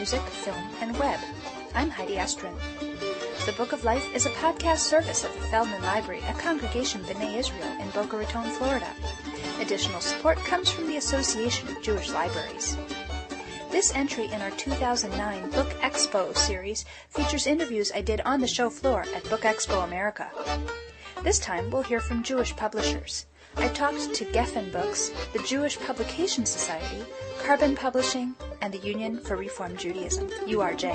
music, film, and web. I'm Heidi Estrin. The Book of Life is a podcast service of the Feldman Library at Congregation B'nai Israel in Boca Raton, Florida. Additional support comes from the Association of Jewish Libraries. This entry in our 2009 Book Expo series features interviews I did on the show floor at Book Expo America. This time we'll hear from Jewish publishers. I talked to Geffen Books, the Jewish Publication Society, Carbon Publishing, and the Union for Reform Judaism, URJ.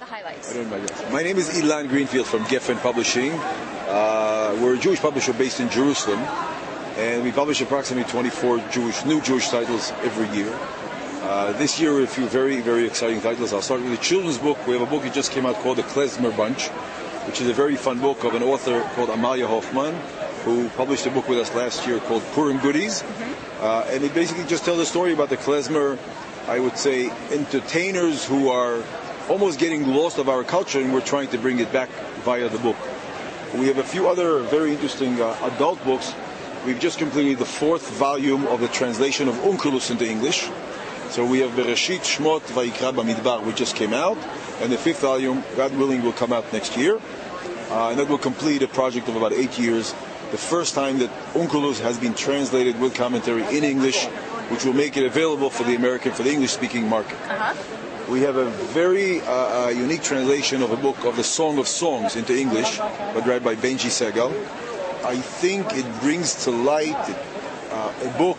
The highlights. My name is Ilan Greenfield from Geffen Publishing. We're a Jewish publisher based in Jerusalem, and we publish approximately 24 new Jewish titles every year. This year, a few very, very exciting titles. I'll start with a children's book. We have a book that just came out called The Klezmer Bunch, which is a very fun book of an author called Amalia Hoffman, who published a book with us last year called Purim Goodies. And it basically just tells a story about the Klezmer, I would say, entertainers who are almost getting lost of our culture, and we're trying to bring it back via the book. We have a few other very interesting adult books. We've just completed the 4th volume of the translation of Onkelos into English. So we have Bereshit, Shmot, Vayikra, Bamidbar, which just came out, and the 5th volume, God willing, will come out next year. And that will complete a project of about 8 years. The first time that Onkelos has been translated with commentary in English, which will make it available for the English-speaking market. We have a very unique translation of a book of the Song of Songs into English, but read by Benji Segal. I think it brings to light a book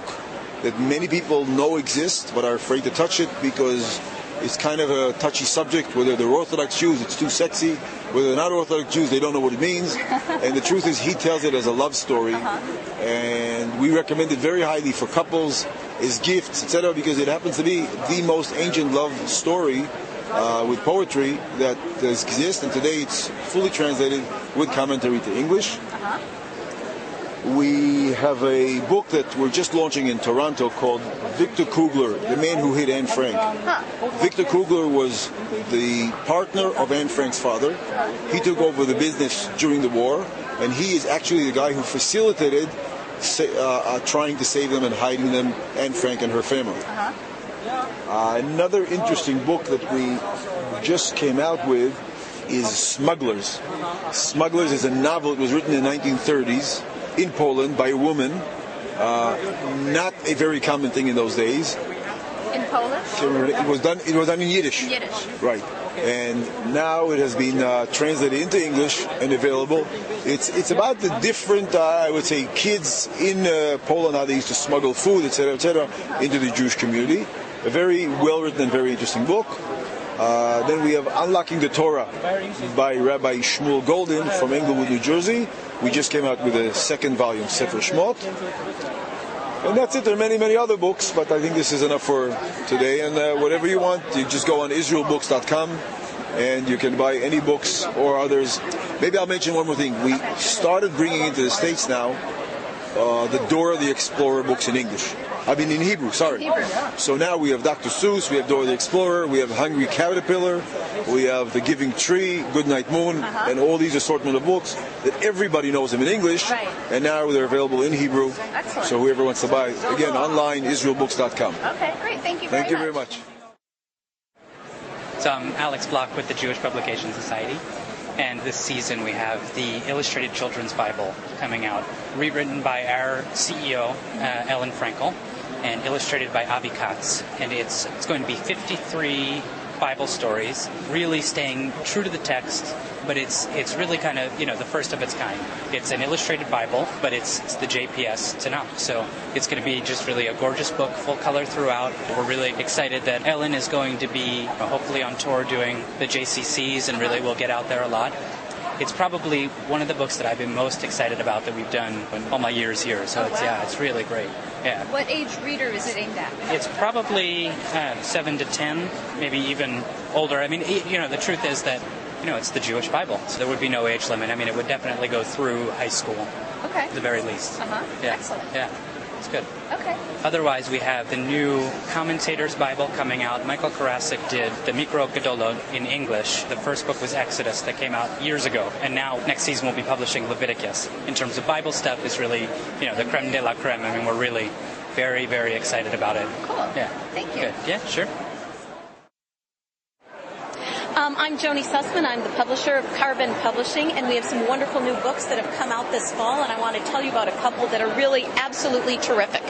that many people know exists but are afraid to touch it because it's kind of a touchy subject. Whether they're Orthodox Jews, it's too sexy. Whether they're not Orthodox Jews, they don't know what it means. And the truth is, he tells it as a love story. And we recommend it very highly for couples, as gifts, etc., because it happens to be the most ancient love story with poetry that does exist. And today it's fully translated with commentary to English. We have a book that we're just launching in Toronto called Victor Kugler, The Man Who Hid Anne Frank. Victor Kugler was the partner of Anne Frank's father. He took over the business during the war, and he is actually the guy who facilitated trying to save them and hiding them, Anne Frank and her family. Another interesting book that we just came out with is Smugglers. Smugglers is a novel. It was written in the 1930s. In Poland by a woman, not a very common thing in those days. In Polish? It was done in Yiddish. Yiddish. Right. And now it has been translated into English and available. It's about the different, I would say, kids in Poland, how they used to smuggle food, etc., into the Jewish community. A very well-written and very interesting book. Then we have Unlocking the Torah by Rabbi Shmuel Goldin from Englewood, New Jersey. We just came out with a second volume, Sefer Shmot. And that's it. There are many, many other books, but I think this is enough for today. And whatever you want, you just go on israelbooks.com and you can buy any books or others. Maybe I'll mention one more thing. We started bringing into the States now the Dora the Explorer books in English. I mean in Hebrew, sorry. So now we have Dr. Seuss, we have Dora the Explorer, we have Hungry Caterpillar, we have The Giving Tree, Goodnight Moon, and all these assortment of books that everybody knows them in English, and now they're available in Hebrew. Excellent. So whoever wants to buy, again, online, israelbooks.com. Okay, great. Thank you very much. Thank you very much. So I'm Alex Block with the Jewish Publication Society. And this season we have the Illustrated Children's Bible coming out, rewritten by our CEO, Ellen Frankel, and illustrated by Avi Katz. And it's going to be 53 Bible stories, really staying true to the text, but it's really kind of, the first of its kind. It's an illustrated Bible, but it's the JPS Tanakh. So it's going to be just really a gorgeous book, full color throughout. We're really excited that Ellen is going to be hopefully on tour doing the JCCs and really will get out there a lot. It's probably one of the books that I've been most excited about that we've done in all my years here. So it's really great. Yeah. What age reader is it aimed at? It's probably 7 to 10, maybe even older. I mean, the truth is that, it's the Jewish Bible, so there would be no age limit. I mean, it would definitely go through high school. Okay. At the very least. Yeah. Excellent. Yeah. It's good. Okay. Otherwise, we have the new Commentator's Bible coming out. Michael Karasik did the Mikro Gedolot in English. The first book was Exodus that came out years ago. And now, next season, we'll be publishing Leviticus. In terms of Bible stuff, it's really, the creme de la creme. I mean, we're really very, very excited about it. Cool. Yeah. Thank you. Good. Yeah, sure. I'm Joni Sussman. I'm the publisher of Carbon Publishing, and we have some wonderful new books that have come out this fall, and I want to tell you about a couple that are really absolutely terrific.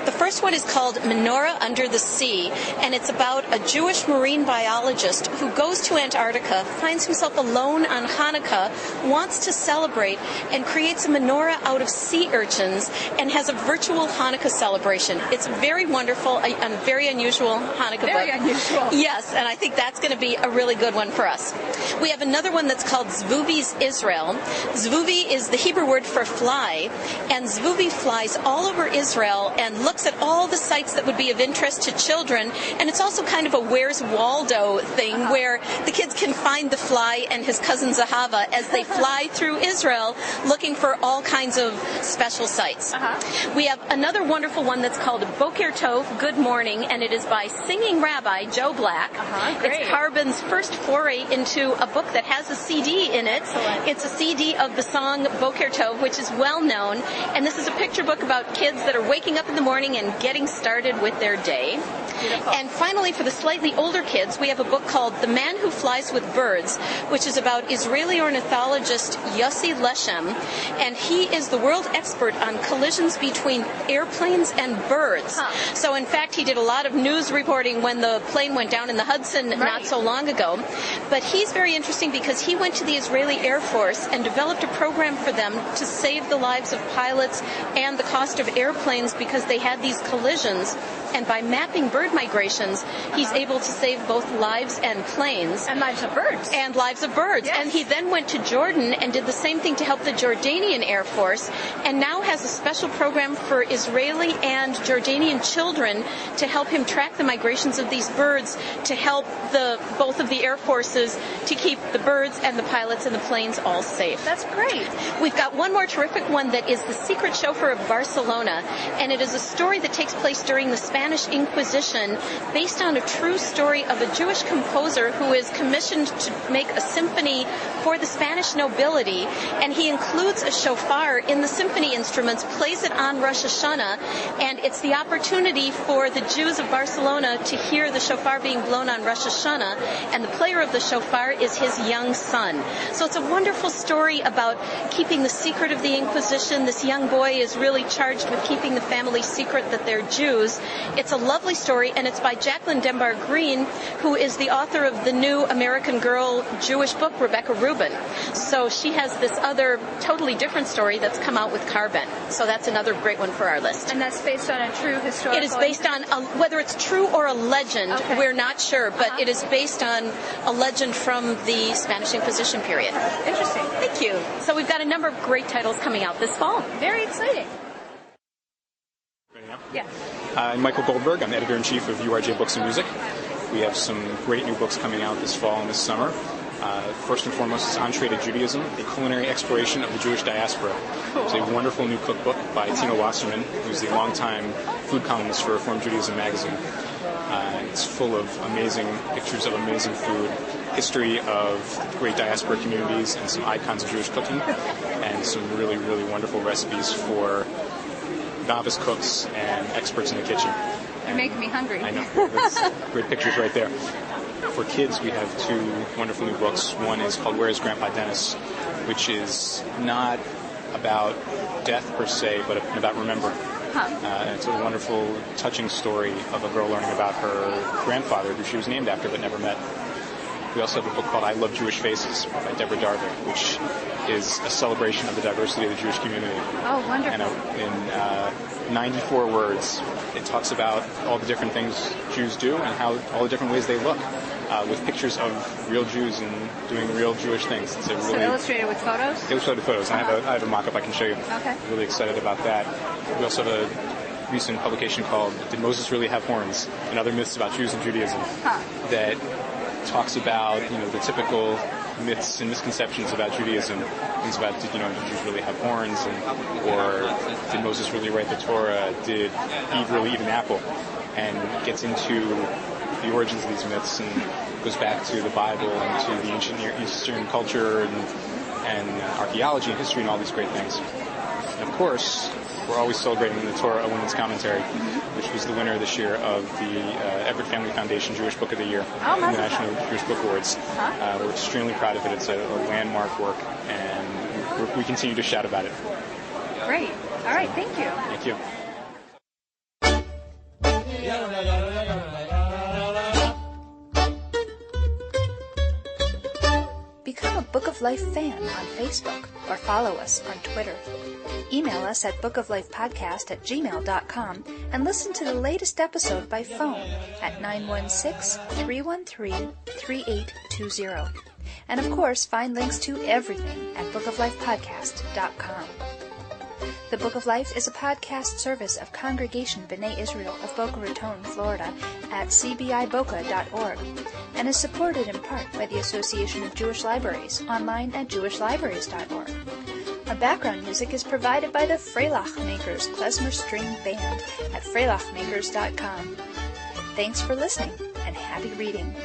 The first one is called Menorah Under the Sea, and it's about a Jewish marine biologist who goes to Antarctica, finds himself alone on Hanukkah, wants to celebrate, and creates a menorah out of sea urchins and has a virtual Hanukkah celebration. It's very wonderful, a very unusual Hanukkah book. Very unusual. Yes, and I think that's going to be a really good one for us. We have another one that's called Zvubi's Israel. Zvubi is the Hebrew word for fly, and Zvubi flies all over Israel and looks at all the sites that would be of interest to children, and it's also kind of a Where's Waldo thing where the kids can find the fly and his cousin Zahava as they fly through Israel looking for all kinds of special sites. We have another wonderful one that's called Boker Tov, Good Morning, and it is by singing Rabbi Joe Black. Great. It's Carbon's first foray into a book that has a CD in it. Excellent. It's a CD of the song Boker Tov, which is well known, and this is a picture book about kids that are waking up in the morning reading and getting started with their day. Beautiful. And finally, for the slightly older kids, we have a book called The Man Who Flies with Birds, which is about Israeli ornithologist Yossi Leshem, and he is the world expert on collisions between airplanes and birds. So in fact, he did a lot of news reporting when the plane went down in the Hudson not so long ago. But he's very interesting because he went to the Israeli Air Force and developed a program for them to save the lives of pilots and the cost of airplanes because they had these collisions. And by mapping bird migrations, he's able to save both lives and planes. And lives of birds. And lives of birds. Yes. And he then went to Jordan and did the same thing to help the Jordanian Air Force, and now has a special program for Israeli and Jordanian children to help him track the migrations of these birds, to help both of the air forces to keep the birds and the pilots and the planes all safe. That's great. We've got one more terrific one that is The Secret Chauffeur of Barcelona, and it is a story that takes place during the Spanish Inquisition, based on a true story of a Jewish composer who is commissioned to make a symphony for the Spanish nobility, and he includes a shofar in the symphony instruments, plays it on Rosh Hashanah, and it's the opportunity for the Jews of Barcelona to hear the shofar being blown on Rosh Hashanah, and the player of the shofar is his young son. So it's a wonderful story about keeping the secret of the Inquisition. This young boy is really charged with keeping the family secret that they're Jews. It's a lovely story, and it's by Jacqueline Dembar Green, who is the author of the new American Girl Jewish book, Rebecca Rubin. So she has this other totally different story that's come out with Carbon. So that's another great one for our list. And that's based on a true historical... It is based on, whether it's true or a legend, we're not sure, but it is based on a legend from the Spanish Inquisition period. Interesting. Thank you. So we've got a number of great titles coming out this fall. Very exciting. Yeah. I'm Michael Goldberg. I'm editor-in-chief of URJ Books and Music. We have some great new books coming out this fall and this summer. First and foremost is Entree to Judaism, a culinary exploration of the Jewish diaspora. It's a wonderful new cookbook by Tina Wasserman, who's the longtime food columnist for Reform Judaism magazine. It's full of amazing pictures of amazing food, history of great diaspora communities, and some icons of Jewish cooking, and some really, really wonderful recipes for novice cooks and experts in the kitchen. You're making me hungry. I know. There's great pictures right there. For kids, we have two wonderful new books. One is called Where is Grandpa Dennis, which is not about death per se, but about remembering. It's a wonderful, touching story of a girl learning about her grandfather, who she was named after but never met. We also have a book called I Love Jewish Faces by Deborah Darvik, which is a celebration of the diversity of the Jewish community. Oh, wonderful. And in 94 words, it talks about all the different things Jews do and how all the different ways they look, with pictures of real Jews and doing real Jewish things. It's a really, so illustrated with photos? Illustrated photos. I have a mock-up I can show you. Okay. I'm really excited about that. We also have a recent publication called Did Moses Really Have Horns? And Other Myths About Jews and Judaism that talks about, the typical myths and misconceptions about Judaism. Things about, did Jews really have horns? Or did Moses really write the Torah? Did Eve really eat an apple? And gets into the origins of these myths and goes back to the Bible and to the ancient Near Eastern culture and archaeology and history and all these great things. And of course, we're always celebrating the Torah, a Women's Commentary, which was the winner this year of the Everett Family Foundation Jewish Book of the Year in the National Jewish Book Awards. We're extremely proud of it. It's a landmark work, and we continue to shout about it. Great. All right, thank you. Thank you. Become a Book of Life fan on Facebook or follow us on Twitter. Email us at bookoflifepodcast@gmail.com and listen to the latest episode by phone at 916-313-3820. And of course, find links to everything at bookoflifepodcast.com. The Book of Life is a podcast service of Congregation B'nai Israel of Boca Raton, Florida at cbiboca.org and is supported in part by the Association of Jewish Libraries online at jewishlibraries.org. Our background music is provided by the Freilach Makers Klezmer String Band at freilachmakers.com. Thanks for listening and happy reading.